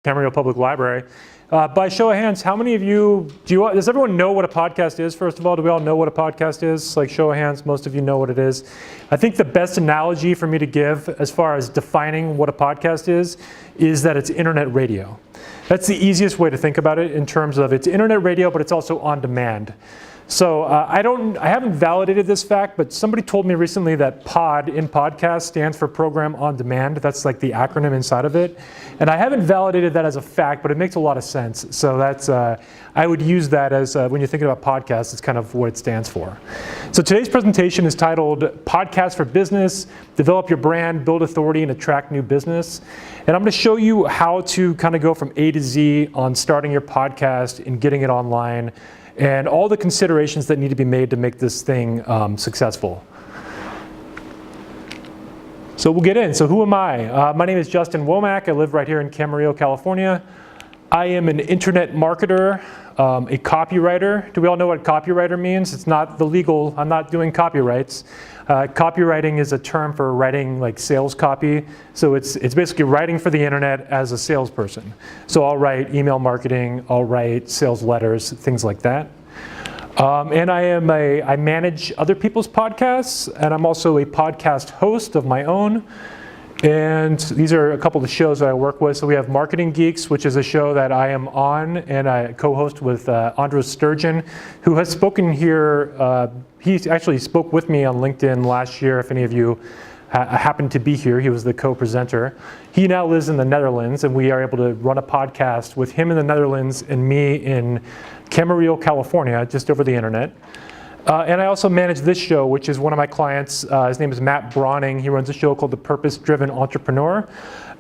Camarillo Public Library. By show of hands, how many of you, does everyone know what a podcast is, first of all? Do we all know what a podcast is? Like, show of hands, most of you know what it is. I think the best analogy for me to give as far as defining what a podcast is that it's internet radio. That's the easiest way to think about it in terms of it's internet radio, but it's also on demand. So I haven't validated this fact, but somebody told me recently that POD in podcast stands for Program on Demand. That's like the acronym inside of it. And I haven't validated that as a fact, but it makes a lot of sense. So that's, I would use that as, when you're thinking about podcasts, it's kind of what it stands for. So today's presentation is titled Podcast for Business, Develop Your Brand, Build Authority, and Attract New Business. And I'm going to show you how to kind of go from A to Z on starting your podcast and getting it online, and all the considerations that need to be made to make this thing successful. So we'll get in. So who am I? My name is Justin Womack. I live right here in Camarillo, California. I am an internet marketer, a copywriter. Do we all know what copywriter means? It's not the legal, I'm not doing copyrights. Copywriting is a term for writing like sales copy. So it's basically writing for the internet as a salesperson. So I'll write email marketing, I'll write sales letters, things like that. And I manage other people's podcasts, and I'm also a podcast host of my own. And these are a couple of the shows that I work with. So we have Marketing Geeks, which is a show that I am on, and I co-host with Andros Sturgeon, who has spoken here. He actually spoke with me on LinkedIn last year, if any of you happened to be here. He was the co-presenter. He now lives in the Netherlands, and we are able to run a podcast with him in the Netherlands and me in Camarillo, California, just over the internet. And I also manage this show, which is one of my clients. His name is Matt Brawning. He runs a show called The Purpose-Driven Entrepreneur.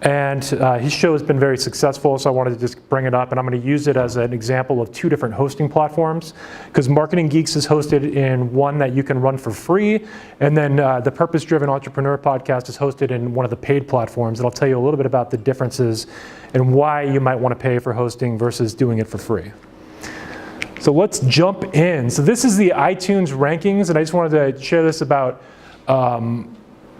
And his show has been very successful, so I wanted to just bring it up. And I'm going to use it as an example of two different hosting platforms. Because Marketing Geeks is hosted in one that you can run for free. And then the Purpose-Driven Entrepreneur podcast is hosted in one of the paid platforms. And I'll tell you a little bit about the differences and why you might want to pay for hosting versus doing it for free. So let's jump in. So this is the iTunes rankings, and I just wanted to share this about,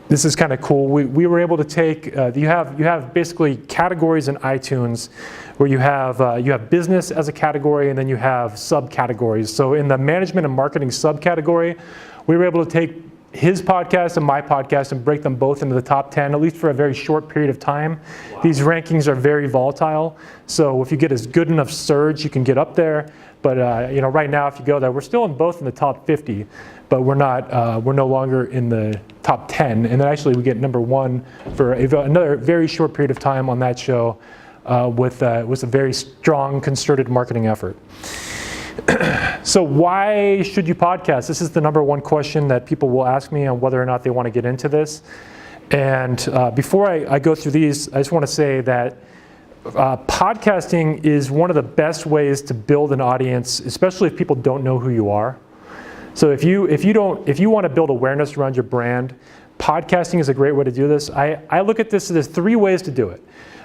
this is kind of cool. We were able to take, you have basically categories in iTunes where you have business as a category, and then you have subcategories. So in the management and marketing subcategory, we were able to take his podcast and my podcast and break them both into the top 10, at least for a very short period of time. Wow. These rankings are very volatile. So if you get a good enough surge, you can get up there. But right now, if you go there, we're still both in the top 50, but we're no longer in the top 10. And then actually we get number 1 for another very short period of time on that show with a very strong concerted marketing effort. So why should you podcast? This is the number 1 question that people will ask me on whether or not they want to get into this. And before I go through these, I just want to say that podcasting is one of the best ways to build an audience, especially if people don't know who you are. So if you want to build awareness around your brand, podcasting is a great way to do this. I look at this, there's 3 ways to do it.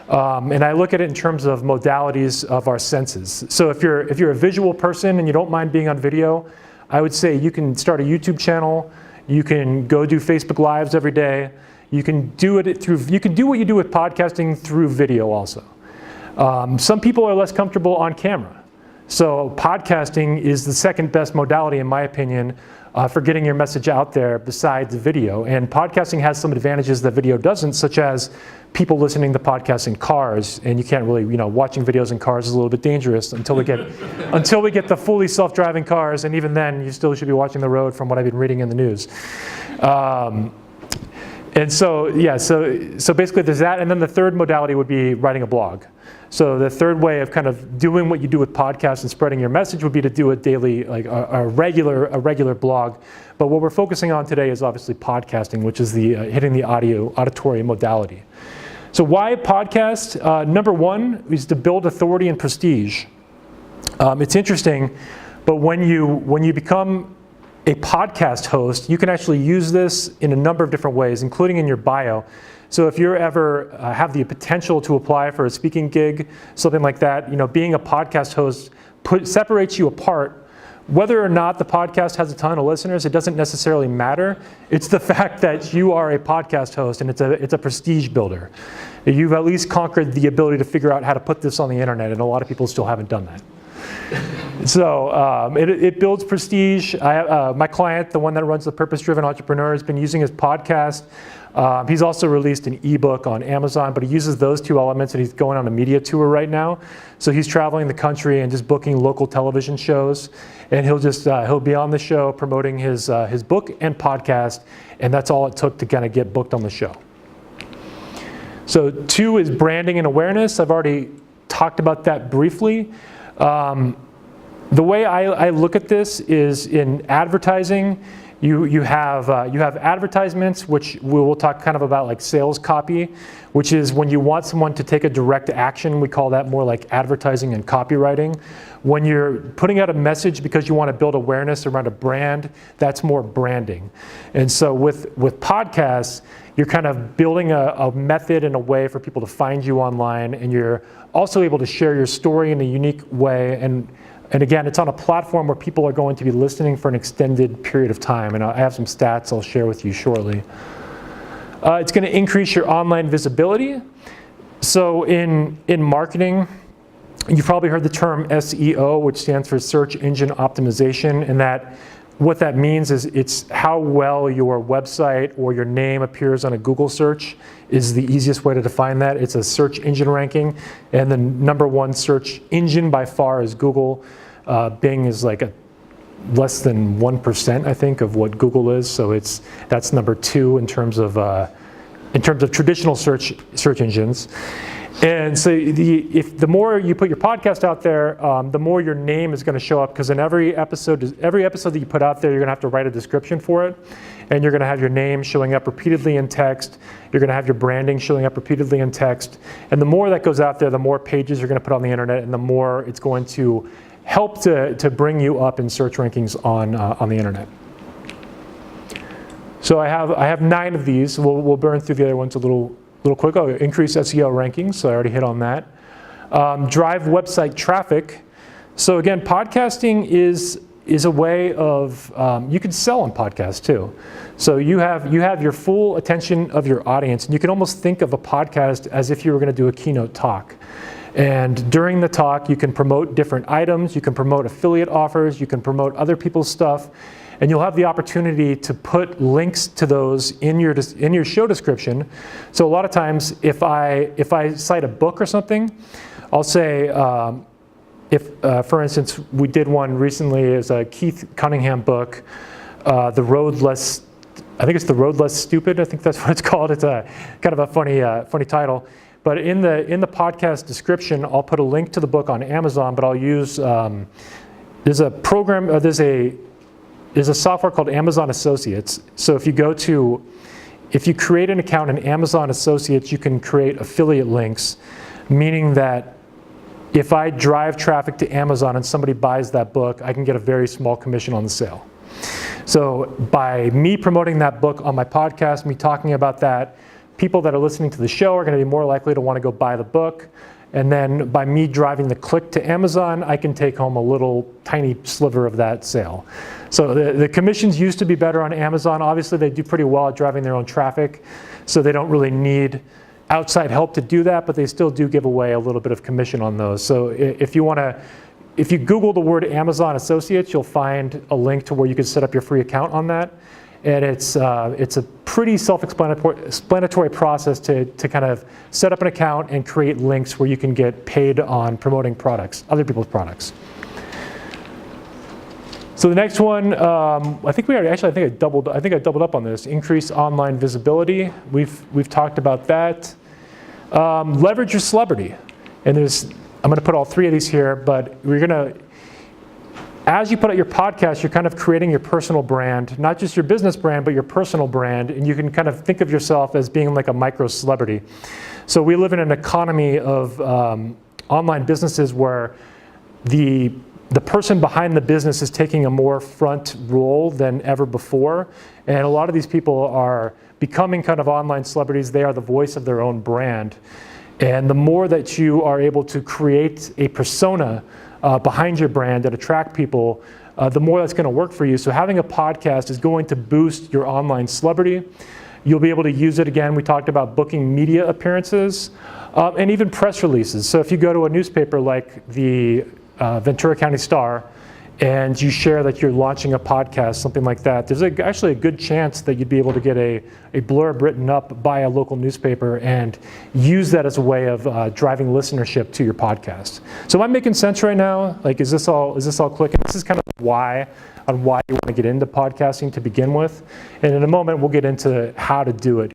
And I look at it in terms of modalities of our senses. So if you're a visual person and you don't mind being on video, I would say you can start a YouTube channel, you can go do Facebook Lives every day, you can do what you do with podcasting through video also. Some people are less comfortable on camera. So podcasting is the second best modality, in my opinion, for getting your message out there besides video. And podcasting has some advantages that video doesn't, such as people listening to podcasts in cars. And you can't really, watching videos in cars is a little bit dangerous until we get the fully self-driving cars. And even then, you still should be watching the road from what I've been reading in the news. And so basically there's that. And then the third modality would be writing a blog. So the third way of kind of doing what you do with podcasts and spreading your message would be to do a daily, like a regular blog. But what we're focusing on today is obviously podcasting, which is the hitting the auditory modality. So why podcast? Number 1 is to build authority and prestige. It's interesting, but when you become a podcast host, you can actually use this in a number of different ways, including in your bio. So if you ever have the potential to apply for a speaking gig, something like that, being a podcast host separates you apart Whether or not the podcast has a ton of listeners, it doesn't necessarily matter. It's the fact that you are a podcast host, and it's a prestige builder. You've at least conquered the ability to figure out how to put this on the internet, and a lot of people still haven't done that. So it builds prestige. My client, the one that runs the Purpose-Driven Entrepreneur, has been using his podcast. He's also released an ebook on Amazon, but he uses those two elements, and he's going on a media tour right now. So he's traveling the country and just booking local television shows, and he'll be on the show promoting his book and podcast, and that's all it took to kind of get booked on the show. So 2 is branding and awareness. I've already talked about that briefly. The way I look at this is in advertising. You have advertisements, which we'll talk kind of about like sales copy, which is when you want someone to take a direct action. We call that more like advertising and copywriting. When you're putting out a message because you want to build awareness around a brand, that's more branding. And so with podcasts, you're kind of building a method and a way for people to find you online, and you're also able to share your story in a unique way. And again, it's on a platform where people are going to be listening for an extended period of time. And I have some stats I'll share with you shortly. It's going to increase your online visibility. So in marketing, you've probably heard the term SEO, which stands for Search Engine Optimization, and what that means is it's how well your website or your name appears on a Google search is the easiest way to define that. It's a search engine ranking, and the #1 search engine by far is Google. Bing is like less than 1%, I think, of what Google is. So that's #2 in terms of traditional search engines. And so the more you put your podcast out there, the more your name is going to show up, because in every episode that you put out there, you're going to have to write a description for it, and you're going to have your name showing up repeatedly in text. You're going to have your branding showing up repeatedly in text, and the more that goes out there, the more pages you're going to put on the internet, and the more it's going to help to bring you up in search rankings on the internet. So I have 9 of these. We'll burn through the other ones a little quick. Increase SEO rankings, so I already hit on that. Drive website traffic. So again, podcasting is a way of, you can sell on podcasts too. So you have your full attention of your audience, and you can almost think of a podcast as if you were going to do a keynote talk. And during the talk, you can promote different items, you can promote affiliate offers, you can promote other people's stuff, and you'll have the opportunity to put links to those in your show description. So a lot of times, if I cite a book or something, I'll say, for instance, we did one recently. It's a Keith Cunningham book, The Road Less. I think it's The Road Less Stupid. I think that's what it's called. It's a kind of a funny title. But in the podcast description, I'll put a link to the book on Amazon. But I'll use there's a software called Amazon Associates. So if you create an account in Amazon Associates, you can create affiliate links, meaning that if I drive traffic to Amazon and somebody buys that book, I can get a very small commission on the sale. So by me promoting that book on my podcast, me talking about that, people that are listening to the show are going to be more likely to want to go buy the book. And then by me driving the click to Amazon, I can take home a little tiny sliver of that sale. So the commissions used to be better on Amazon. Obviously, they do pretty well at driving their own traffic, so they don't really need outside help to do that, but they still do give away a little bit of commission on those. So if you Google the word Amazon Associates, you'll find a link to where you can set up your free account on that. And it's a pretty self-explanatory process to kind of set up an account and create links where you can get paid on promoting products, other people's products. So the next one, I think I doubled up on this. Increase online visibility. We've talked about that. Leverage your celebrity, and I'm going to put all 3 of these here, but as you put out your podcast, you're kind of creating your personal brand, not just your business brand, but your personal brand, and you can kind of think of yourself as being like a micro celebrity. So we live in an economy of online businesses where the person behind the business is taking a more front role than ever before, and a lot of these people are becoming kind of online celebrities. They are the voice of their own brand, and the more that you are able to create a persona behind your brand that attract people, the more that's going to work for you. So having a podcast is going to boost your online celebrity. You'll be able to use it again. We talked about booking media appearances and even press releases. So if you go to a newspaper like the Ventura County Star and you share that you're launching a podcast, something like that, there's actually a good chance that you'd be able to get a blurb written up by a local newspaper and use that as a way of driving listenership to your podcast. So am I making sense right now? Like, is this all clicking? This is kind of why you want to get into podcasting to begin with. And in a moment, we'll get into how to do it.